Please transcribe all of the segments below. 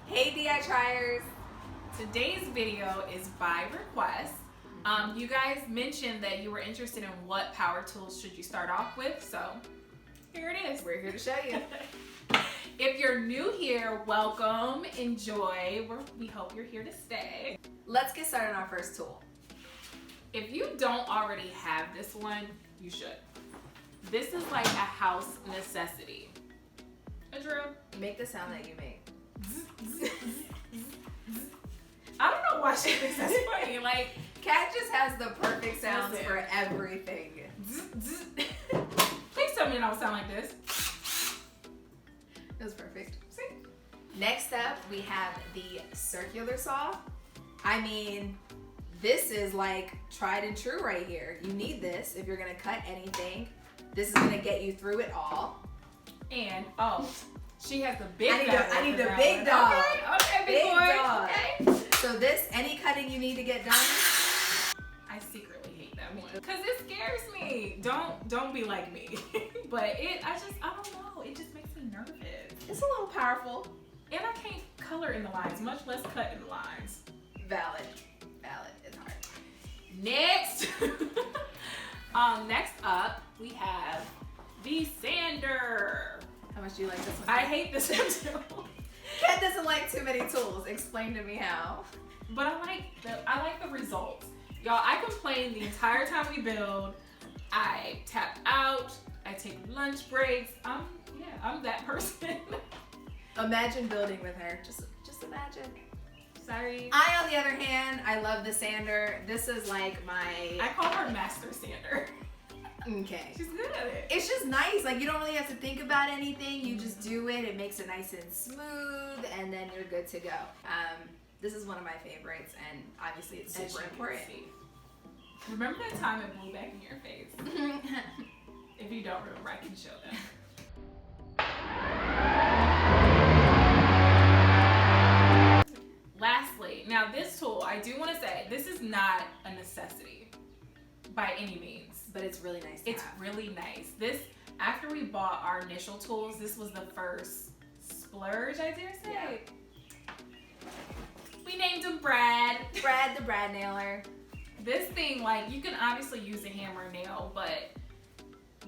Hey D.I.trYers. Today's video is by request. You guys mentioned that you were interested in what power tools should you start off with, so here it is. We're here to show you. If you're new here, welcome, enjoy. We hope you're here to stay. Let's get started on our first tool. If you don't already have this one, you should. This is like a house necessity. A drill. Make the sound that you make. I don't know why she thinks that's funny. Like, Kat just has the perfect sounds Listen. for everything. Please tell me it don't sound like this. It was perfect. See? Next up, we have the circular saw. I mean, this is like tried and true right here. You need this if you're gonna cut anything. This is gonna get you through it all. And she has the big I need the dog. big dog. Okay, big boy. dog. Okay. So this, any cutting you need to get done. I secretly hate that one because it scares me. Don't be like me. But I don't know. It just makes me nervous. It's a little powerful. And I can't color in the lines, much less cut in the lines. Valid. It's hard. Next. Next up, we have the sander. How much do you like this one? I hate this one too. Kat doesn't like too many tools. Explain to me how. But I like the results. Y'all, I complain the entire time we build. I tap out. I take lunch breaks. I'm that person. Imagine building with her. Just imagine. Sorry. I, on the other hand, I love the sander. This is like my... I call her master sander. Okay. She's good at it. It's just nice. Like, you don't really have to think about anything. You just do it. It makes it nice and smooth, and then you're good to go. This is one of my favorites, and obviously it's super important. Remember that time it blew back in your face? If you don't remember, I can show them. Lastly, now this tool, I do want to say, this is not a necessity by any means. But it's really nice to It's have. really nice. This, after we bought our initial tools, this was the first splurge, I dare say. Yeah. We named him Brad. Brad the Brad nailer. This thing, like, you can obviously use a hammer and nail, but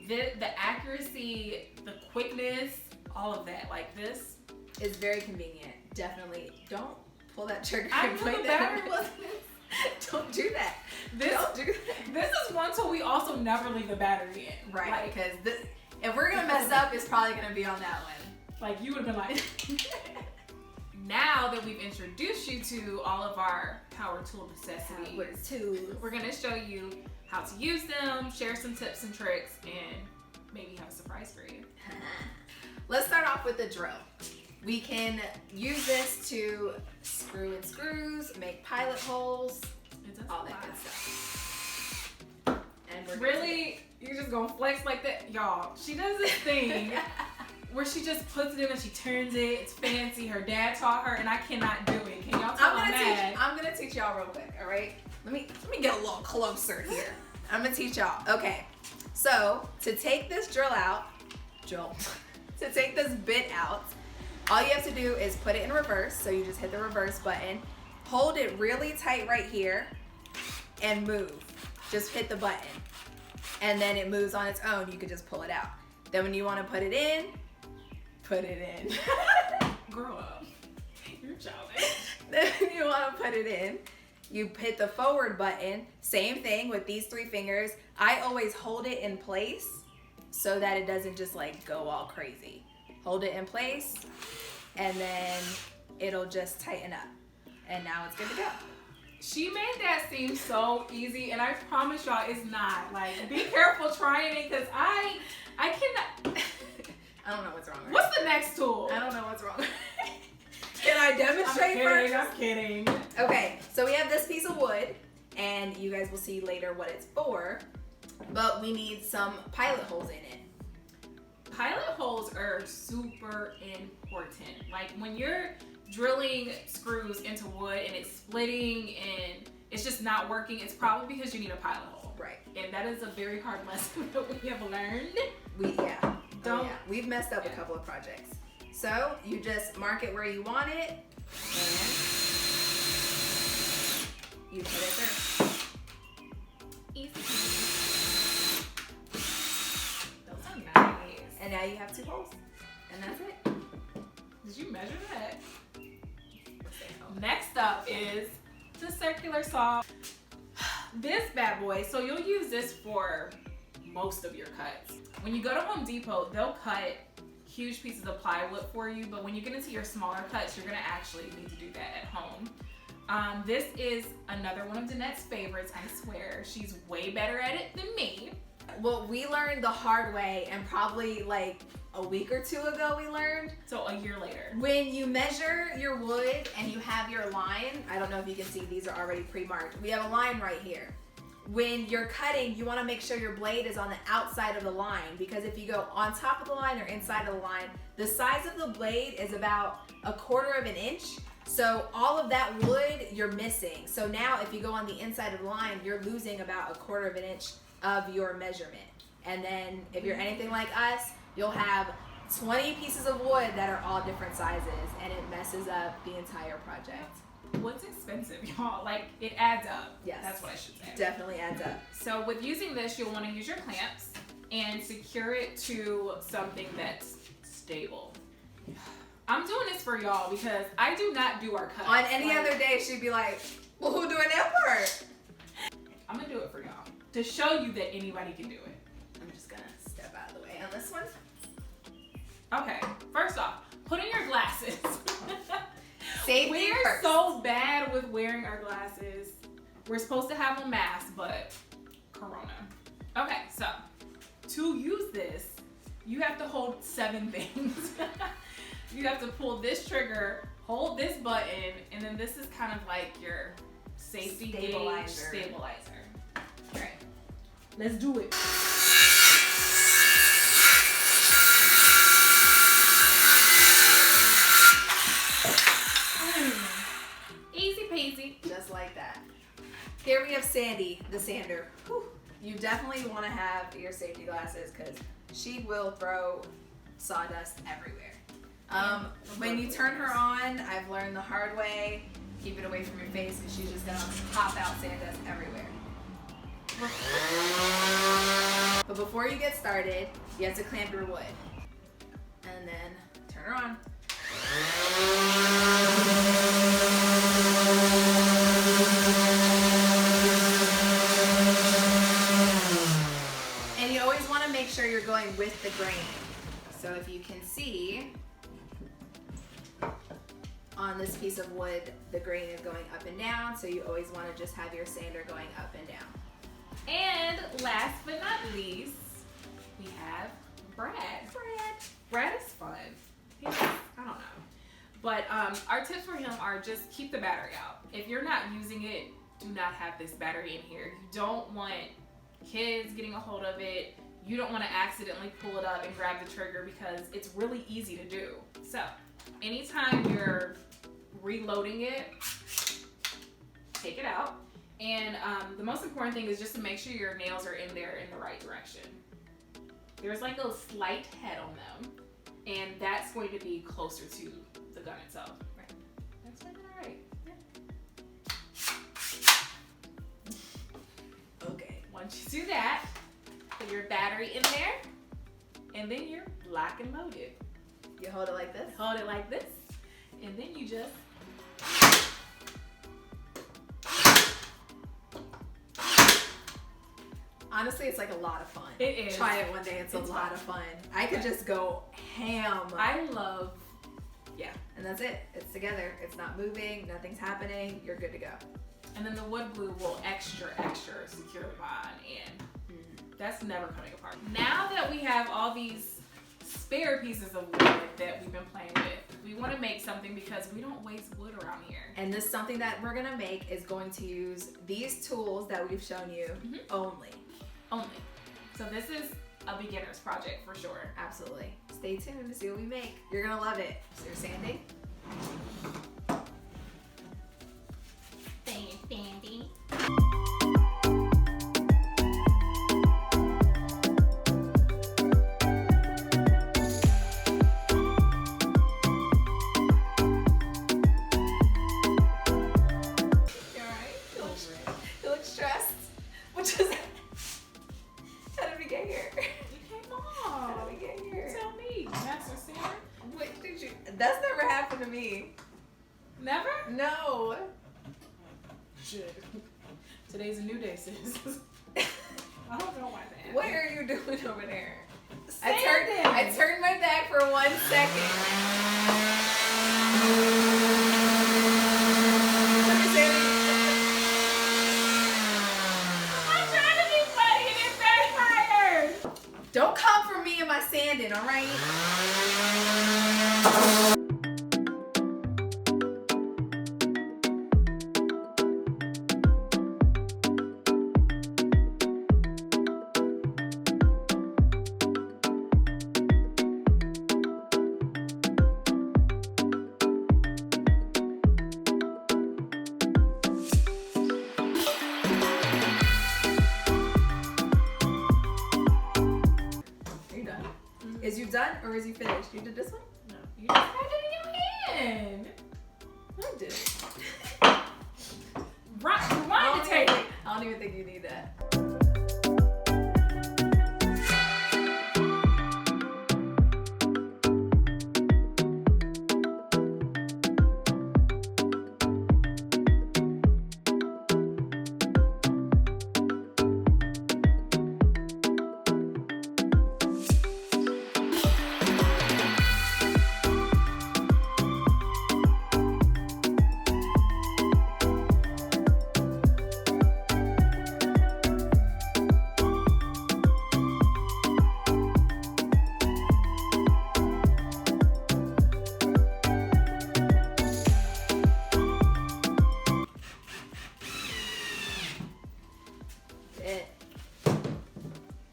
the accuracy, the quickness, all of that, like this. It's very convenient. Definitely. Don't pull that trigger. I and knew play the that. battery wasn't. Don't do that. Don't do that. This is one tool we also never leave the battery in. Right, Like, because if we're gonna mess up, it's probably gonna be on that one. like you would have been like. Now that we've introduced you to all of our power tool necessities, we're gonna show you how to use them, share some tips and tricks, and maybe have a surprise for you. Let's start off with the drill. We can use this to screw in screws, make pilot holes, all that good stuff. And we're Really? You're just gonna flex like that? Y'all, she does this thing where she just puts it in and she turns it. It's fancy. Her dad taught her, and I cannot do it. Can y'all tell I'm mad? I'm gonna teach y'all real quick. All right. Let me get a little closer here. I'm gonna teach y'all. Okay. So to take this drill out, to take this bit out, all you have to do is put it in reverse. So you just hit the reverse button, hold it really tight right here, and move. Just hit the button, and then it moves on its own. You can just pull it out. Then when you want to put it in, put it in. Grow up. You're childish. Then you want to put it in. You hit the forward button. Same thing with these 3 fingers. I always hold it in place so that it doesn't just like go all crazy. Hold it in place, and then it'll just tighten up. And now it's good to go. She made that seem so easy, and I promise y'all it's not. Like, be careful trying it, because I cannot. I don't know what's wrong with it. What's the next tool? I don't know what's wrong. Can I demonstrate first? I'm kidding. Okay, so we have this piece of wood, and you guys will see later what it's for, but we need some pilot holes in it. Pilot holes are super important. Like, when you're drilling screws into wood and it's splitting and it's just not working, it's probably because you need a pilot hole. Right. And that is a very hard lesson that we have learned. We've messed up a couple of projects. So you just mark it where you want it, and you put it through. Easy. Those are nice. And now you have 2 holes, and that's it. Did you measure that? Next up is the circular saw. This bad boy, so you'll use this for most of your cuts. When you go to Home Depot, they'll cut huge pieces of plywood for you, but when you get into your smaller cuts, you're gonna actually need to do that at home. This is another one of Danette's favorites, I swear. She's way better at it than me. Well, we learned the hard way, and probably like a week or 2 ago we learned. So a year later. When you measure your wood and you have your line, I don't know if you can see, these are already pre-marked. We have a line right here. When you're cutting, you want to make sure your blade is on the outside of the line, because if you go on top of the line or inside of the line, the size of the blade is about 1/4 of an inch. So all of that wood you're missing. So now if you go on the inside of the line, you're losing about 1/4 of an inch of your measurement. And then if you're anything like us, you'll have 20 pieces of wood that are all different sizes, and it messes up the entire project. What's expensive, y'all? Like, it adds up. Yes. That's what I should say. Definitely adds up. So with using this, you'll want to use your clamps and secure it to something that's stable. I'm doing this for y'all because I do not do our cuts. On any other day, she'd be like, well, who doing that part? I'm gonna do it for y'all to show you that anybody can do it. I'm just gonna step out of the way on this one. Okay, first off, put in your glasses. Safety We're first. so bad with wearing our glasses. We're supposed to have a mask, but Corona. Okay, so to use this, you have to hold 7 things. You have to pull this trigger, hold this button, and then this is kind of like your safety Stabilizer. gauge stabilizer. All right, let's do it. Easy peasy. Just like that. Here we have Sandy, the sander. Whew. You definitely want to have your safety glasses because she will throw sawdust everywhere. When you turn her on, I've learned the hard way, keep it away from your face because she's just going to pop out sawdust everywhere. But before you get started, you have to clamp your wood. And then turn her on. And you always want to make sure you're going with the grain. So if you can see, on this piece of wood, the grain is going up and down, so you always want to just have your sander going up and down. And last but not least, we have Brad. Brad is fun. He's, I don't know. But our tips for him are just keep the battery out. If you're not using it, do not have this battery in here. You don't want kids getting a hold of it. You don't want to accidentally pull it up and grab the trigger because it's really easy to do. So anytime you're reloading it, take it out. And the most important thing is just to make sure your nails are in there in the right direction. There's like a slight head on them, and that's going to be closer to the gun itself. Right. That's like all right. Yeah. Okay. Once you do that, put your battery in there, and then you're lock and loaded. You hold it like this? Hold it like this, and then you just Honestly, it's like a lot of fun. It is. Try it one day. It's a lot of fun. I could just go ham. I love. Yeah, and that's it. It's together. It's not moving. Nothing's happening. You're good to go. And then the wood glue will extra secure the bond, and that's never coming apart. Now that we have all these spare pieces of wood that we've been playing with, we want to make something because we don't waste wood around here. And this something that we're gonna make is going to use these tools that we've shown you only. So this is a beginner's project for sure. Absolutely. Stay tuned to see what we make. You're gonna love it. So you're sanding. Sandy. Never? No. Shit. Today's a new day, sis. I don't know why that. What are you doing over there? Sanding. I turned my back for 1 second. I'm trying to be funny and it's backfired. Don't come for me and my sanding, all right? Is you done or is you finished? You did this one? No, you just had it in your hand. I did. Rewind the tape. I don't even think you need that.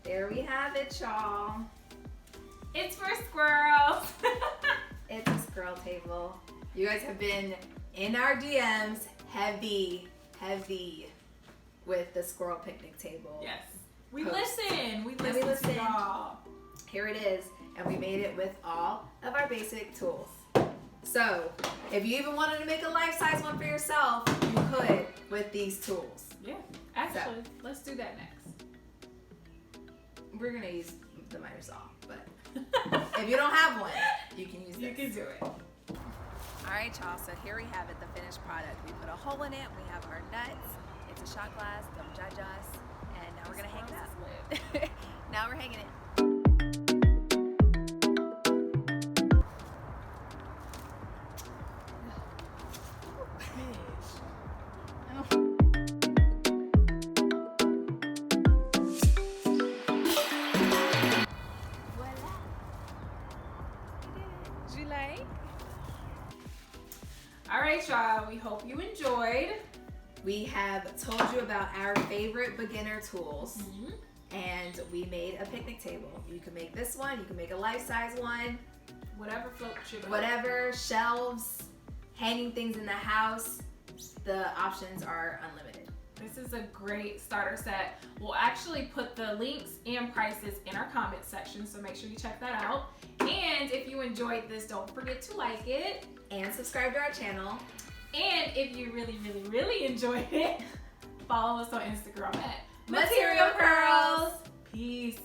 There we have it, y'all. It's for squirrels. It's a squirrel table. You guys have been in our DMs heavy with the squirrel picnic table. Yes. We Post. listen. We we listen listen. to y'all. Here it is, and we made it with all of our basic tools. So, if you even wanted to make a life-size one for yourself, you could with these tools. Yeah. Actually, let's do that next. We're gonna use the miter saw, but if you don't have one, you can use this. You can do it. All right, y'all, so here we have it, the finished product. We put a hole in it, we have our nuts, it's a shot glass, don't judge us, and now we're gonna hang it up. Now we're hanging it. All right, y'all. We hope you enjoyed. We have told you about our favorite beginner tools, and we made a picnic table. You can make this one, you can make a life-size one, Whatever floats your boat. whatever, shelves, hanging things in the house, the options are unlimited. This is a great starter set. We'll actually put the links and prices in our comment section, so make sure you check that out. And if you enjoyed this, don't forget to like it. And subscribe to our channel. And if you really enjoyed it, follow us on Instagram at Material Curls. Peace.